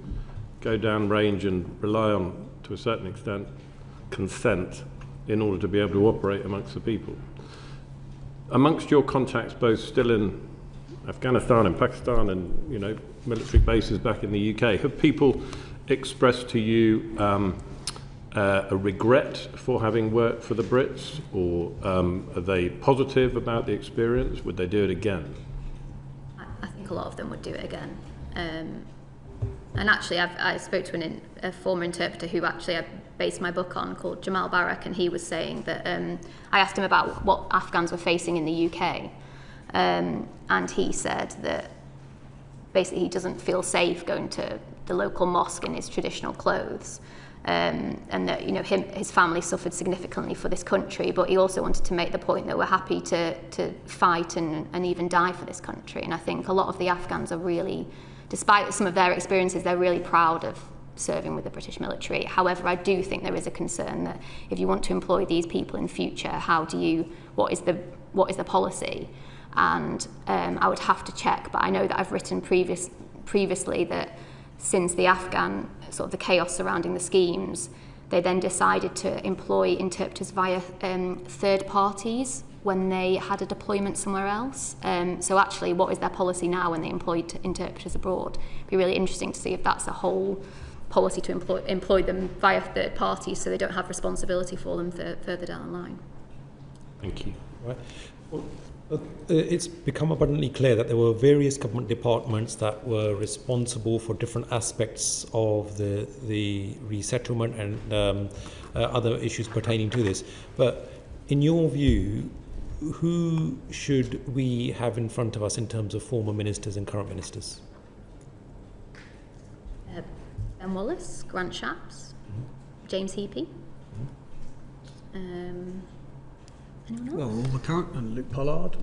go down range and rely on, to a certain extent, consent in order to be able to operate amongst the people. Amongst your contacts, both still in Afghanistan and Pakistan and military bases back in the UK, have people expressed to you a regret for having worked for the Brits, or are they positive about the experience? Would they do it again? I think a lot of them would do it again. And actually, I spoke to a former interpreter who actually I based my book on, called Jamal Barak, and he was saying that I asked him about what Afghans were facing in the UK, and he said that basically he doesn't feel safe going to the local mosque in his traditional clothes, and that his family suffered significantly for this country, but he also wanted to make the point that we're happy to fight and even die for this country. And I think a lot of the Afghans are really, despite some of their experiences, they're really proud of serving with the British military. However, I do think there is a concern that if you want to employ these people in future, what is the policy? And I would have to check, but I know that I've written previously that since the Afghan, sort of the chaos surrounding the schemes, they then decided to employ interpreters via third parties when they had a deployment somewhere else. So actually, what is their policy now when they employ interpreters abroad? It'd be really interesting to see if that's a whole policy to employ them via third parties so they don't have responsibility for them further down the line. Thank you. Right. Well, it's become abundantly clear that there were various government departments that were responsible for different aspects of the resettlement and other issues pertaining to this. But in your view, who should we have in front of us in terms of former ministers and current ministers? Ben Wallace, Grant Shapps, James Heapy. Anyone else? Well, all the current, and Luke Pollard.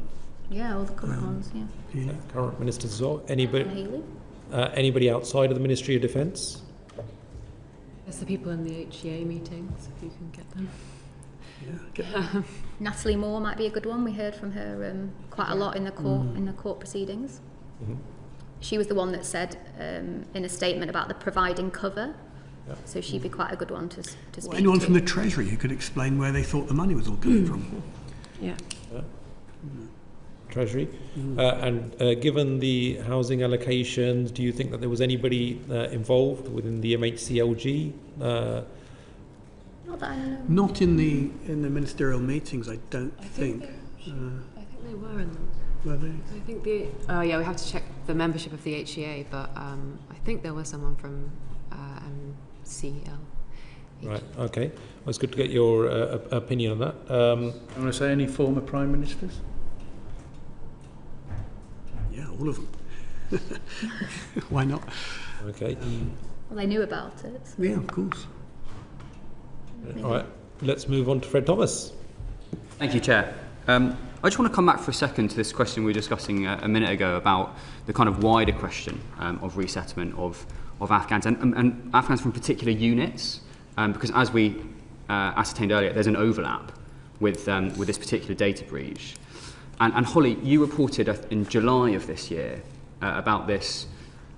Yeah, all the current ones, yeah. Yeah. Current ministers as well. Haley. Anybody outside of the Ministry of Defence? There's the people in the HEA meetings, if you can get them. Yeah. Natalie Moore might be a good one. We heard from her quite a lot in the court proceedings. Mm-hmm. She was the one that said in a statement about the providing cover. Yeah. So she'd be quite a good one to speak Anyone to. from the Treasury who could explain where they thought the money was all coming from. Yeah. Treasury. And given the housing allocations, do you think that there was anybody involved within the MHCLG? Not that I know. Not in the ministerial meetings, I don't think. I think they were in them. Were they? I think we have to check the membership of the HEA, but I think there was someone from MCL. Right, okay. Well, it's good to get your opinion on that. I'm going to say any former Prime Ministers? Yeah, all of them. Why not? Okay. Well, they knew about it. Yeah, of course. All right, let's move on to Fred Thomas. Thank you, Chair. I just want to come back for a second to this question we were discussing a minute ago about the kind of wider question of resettlement of Afghans and Afghans from particular units, because as we ascertained earlier, there's an overlap with this particular data breach. And Holly, you reported in July of this year about this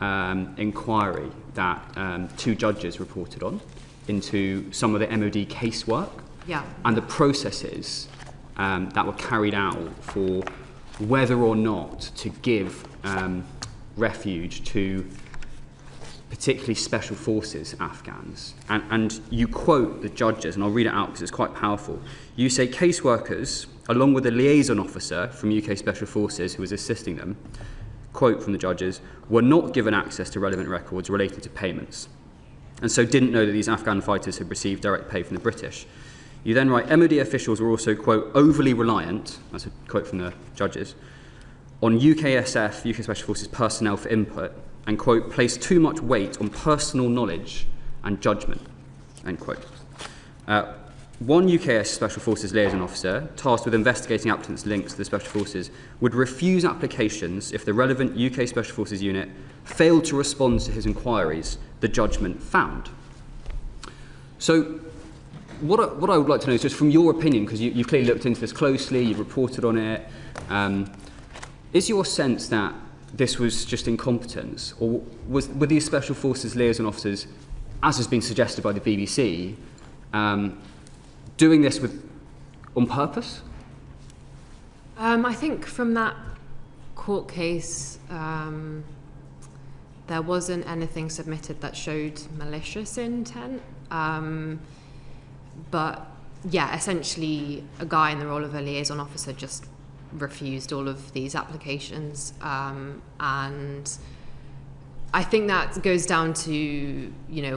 inquiry that 2 judges reported on into some of the MOD casework and the processes that were carried out for whether or not to give refuge to particularly special forces Afghans. And you quote the judges, and I'll read it out because it's quite powerful. You say caseworkers, along with a liaison officer from UK Special Forces who was assisting them, quote from the judges, were not given access to relevant records relating to payments, and so didn't know that these Afghan fighters had received direct pay from the British. You then write, MOD officials were also, quote, overly reliant, that's a quote from the judges, on UKSF, UK Special Forces personnel for input, and, quote, placed too much weight on personal knowledge and judgment, end quote. One UKS Special Forces liaison officer, tasked with investigating applicants' links to the Special Forces, would refuse applications if the relevant UK Special Forces unit failed to respond to his inquiries, the judgment found. So, what I would like to know is just from your opinion, because you've clearly looked into this closely, you've reported on it, is your sense that this was just incompetence, or were these Special Forces liaison officers, as has been suggested by the BBC, doing this on purpose? I think from that court case, there wasn't anything submitted that showed malicious intent. But yeah, essentially a guy in the role of a liaison officer just refused all of these applications. And I think that goes down to,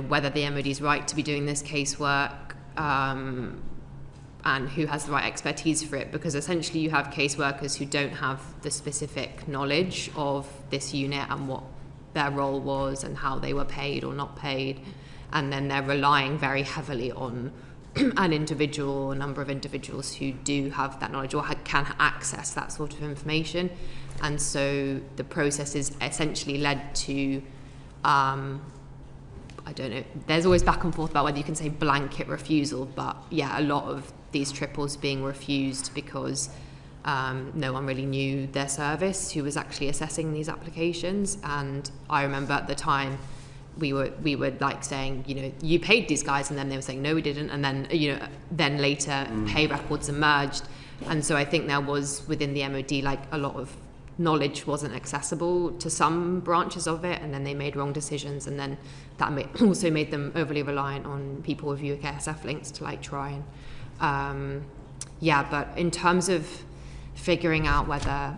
whether the MOD is right to be doing this casework, and who has the right expertise for it, because essentially you have caseworkers who don't have the specific knowledge of this unit and what their role was and how they were paid or not paid, and then they're relying very heavily on an individual, a number of individuals who do have that knowledge or can access that sort of information. And so the process is essentially led to, I don't know, there's always back and forth about whether you can say blanket refusal, but yeah, a lot of these triples being refused because no one really knew their service who was actually assessing these applications. And I remember at the time we were like saying, you paid these guys, and then they were saying no, we didn't, and then then later pay records emerged. And so I think there was within the MOD like a lot of knowledge wasn't accessible to some branches of it, and then they made wrong decisions, and then that also made them overly reliant on people with UKSF links to like try and but in terms of figuring out whether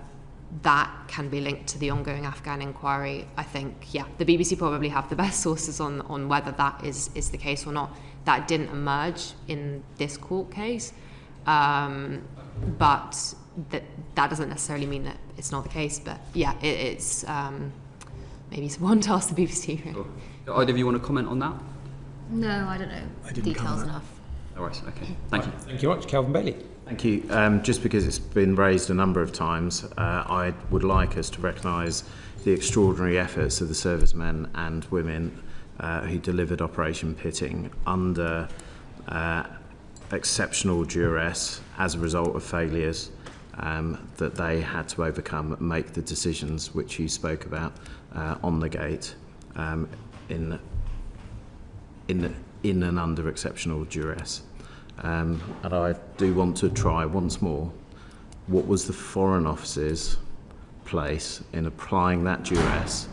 that can be linked to the ongoing Afghan inquiry, I think the BBC probably have the best sources on whether that is the case or not. That didn't emerge in this court case. But that doesn't necessarily mean that it's not the case. But yeah, it's maybe someone to ask the BBC. Sure. Either of you want to comment on that? No, I don't know details enough. All right, okay. Thank you. Thank you very much. Calvin Bailey. Thank you. Just because it's been raised a number of times, I would like us to recognise the extraordinary efforts of the servicemen and women who delivered Operation Pitting under exceptional duress as a result of failures that they had to overcome and make the decisions which you spoke about on the gate in and under exceptional duress. And I do want to try once more, what was the Foreign Office's place in applying that duress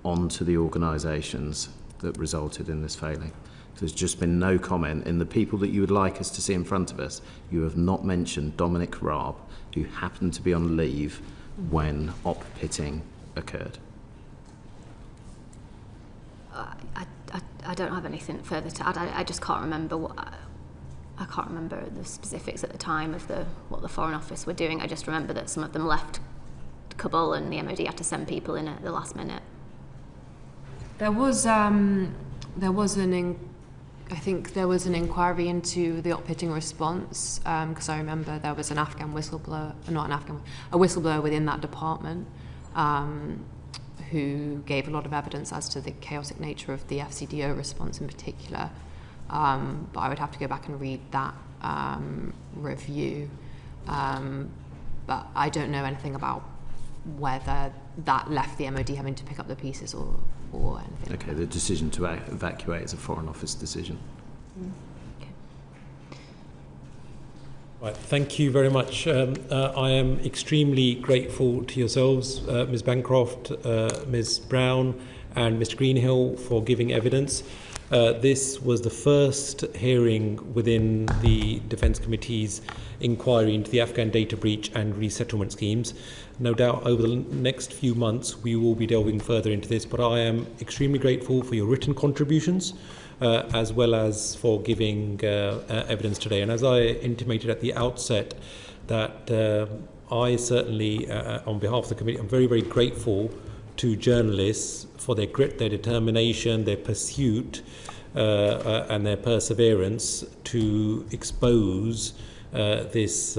onto the organisations that resulted in this failing? There's just been no comment. In the people that you would like us to see in front of us, you have not mentioned Dominic Raab, who happened to be on leave when Op Pitting occurred. I don't have anything further to add. I just can't remember I can't remember the specifics at the time of what the Foreign Office were doing. I just remember that some of them left Kabul and the MOD had to send people in at the last minute. There was an inquiry into the Op Pitting response, because I remember there was an Afghan whistleblower, a whistleblower within that department, who gave a lot of evidence as to the chaotic nature of the FCDO response in particular. But I would have to go back and read that review. But I don't know anything about whether that left the MOD having to pick up the pieces or anything. Okay, the decision to evacuate is a Foreign Office decision. Okay. Right, thank you very much. I am extremely grateful to yourselves, Ms Bancroft, Ms Brown and Mr Greenhill, for giving evidence. This was the first hearing within the Defence Committee's inquiry into the Afghan data breach and resettlement schemes. No doubt over the next few months we will be delving further into this, but I am extremely grateful for your written contributions as well as for giving evidence today. And as I intimated at the outset, that I certainly, on behalf of the committee, I'm very, very grateful to journalists for their grit, their determination, their pursuit and their perseverance to expose this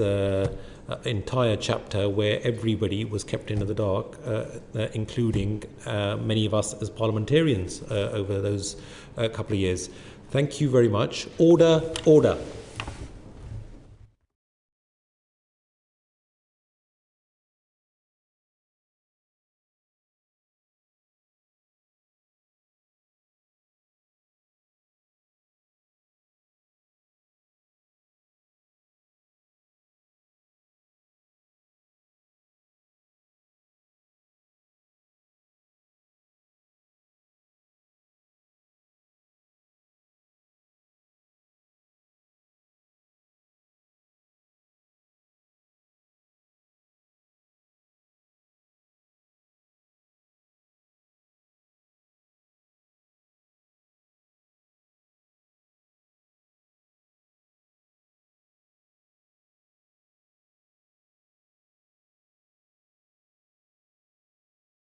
entire chapter where everybody was kept in the dark, including many of us as parliamentarians over those couple of years. Thank you very much. Order, order.